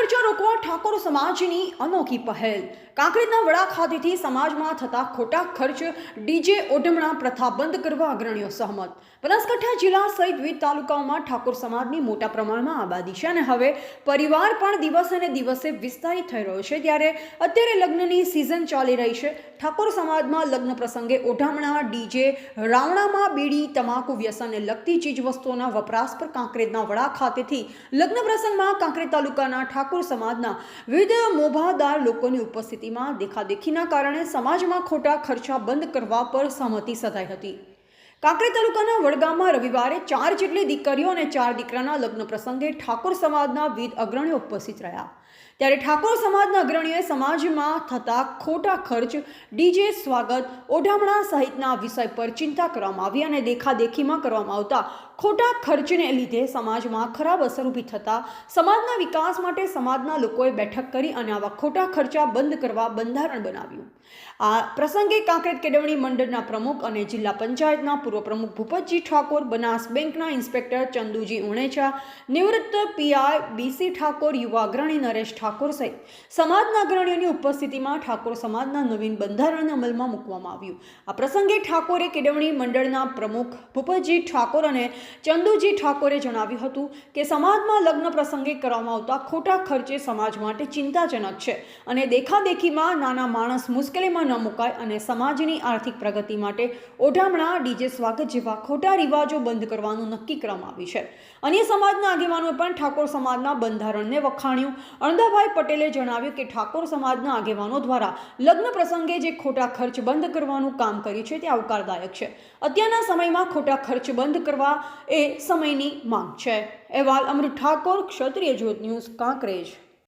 ખર્ચો રોકવા ઠાકોર સમાજની અનોખી પહેલ। કાંકરેજના વડા ખાતેથી સમાજમાં થતા ખોટા ખર્ચ ડીજે ઓઢમણા પ્રથા બંધ કરવા અગ્રણીઓ સહમત। બનાસકાંઠા જિલ્લા સહિત વિવિધ તાલુકાઓમાં ઠાકોર સમાજની મોટા પ્રમાણમાં આબાદી છે અને હવે પરિવાર પણ દિવસે ને દિવસે વિસ્તારિત થઈ રહ્યો છે। ત્યારે અત્યારે લગ્નની સિઝન ચાલી રહી છે। ઠાકોર સમાજમાં લગ્ન પ્રસંગે ઓઢામણા, ડીજે, રાવણામાં બીડી, તમાકુ વ્યસનને લગતી ચીજવસ્તુઓના વપરાશ પર કાંકરેજના વડા ખાતેથી લગ્ન પ્રસંગમાં કાંકરેજ તાલુકાના ઠાકોર સમાજના વિવિધ મોભાદાર લોકોની ઉપસ્થિતિમાં દેખાદેખીના કારણે સમાજમાં ખોટા ખર્ચા બંધ કરવા પર સહમતિ સધાઈ હતી। કાંકરેજ તાલુકાના વડગામમાં રવિવારે 4 જેટલી દીકરીઓ અને 4 દીકરાના લગ્ન પ્રસંગે ઠાકોર સમાજના વિવિધ અગ્રણીઓ ઉપસ્થિત રહ્યા। ત્યારે ઠાકોર સમાજના અગ્રણીઓએ સમાજમાં થતા ખોટા ખર્ચ, ડીજે, સ્વાગત, ઓઢામણા સહિતના વિષય પર ચિંતા કરવામાં આવી અને દેખાદેખીમાં કરવામાં આવતા ખોટા ખર્ચને લીધે સમાજમાં ખરાબ અસર ઊભી થતા સમાજના વિકાસ માટે સમાજના લોકોએ બેઠક કરી અને આવા ખોટા ખર્ચા બંધ કરવા બંધારણ બનાવ્યું। આ પ્રસંગે કાંકરેજ કેળવણી મંડળના પ્રમુખ અને જિલ્લા પંચાયતના પૂર્વ પ્રમુખ ભૂપતજી ઠાકોર, બનાસ બેંકના ઇન્સ્પેક્ટર ચંદુજી ઉણેચા, નિવૃત્ત પીઆઈ બીસી ઠાકોર, યુવા અગ્રણી નરેશ ઠાકોર સહિત સમાજના અગ્રણીઓની ઉપસ્થિતિમાં ઠાકોર સમાજના નવીન બંધારણને અમલમાં મૂકવામાં આવ્યું। આ પ્રસંગે ઠાકોરે કેળવણી મંડળના પ્રમુખ ભૂપતજી ઠાકોર અને ચંદુજી ઠાકોરે જણાવ્યું હતું કે સમાજમાં લગ્ન પ્રસંગે કરવામાં આવતા ખોટા ખર્ચે સમાજ માટે ચિંતાજનક છે અને દેખાદેખીમાં નાના માણસ મુશ્કેલીમાં ન મુકાય અને સમાજની આર્થિક પ્રગતિ માટે ઓઢામણા, ડીજે, સ્વાગત જેવા ખોટા રિવાજો બંધ કરવાનું નક્કી કરવામાં આવ્યું છે। અન્ય સમાજના આગેવાનોએ પણ ઠાકોર સમાજના બંધારણને વખાણ્યું। અણદાભાઈ પટેલે જણાવ્યું કે ઠાકોર સમાજના આગેવાનો દ્વારા લગ્ન પ્રસંગે જે ખોટા ખર્ચ બંધ કરવાનું કામ કર્યું છે તે આવકારદાયક છે। અત્યારના સમયમાં ખોટા ખર્ચ બંધ કરવા એ સમયની માંગ છે। અહેવાલ અમૃત ઠાકોર, ક્ષત્રિય જ્યોત ન્યૂઝ, કાંકરેજ।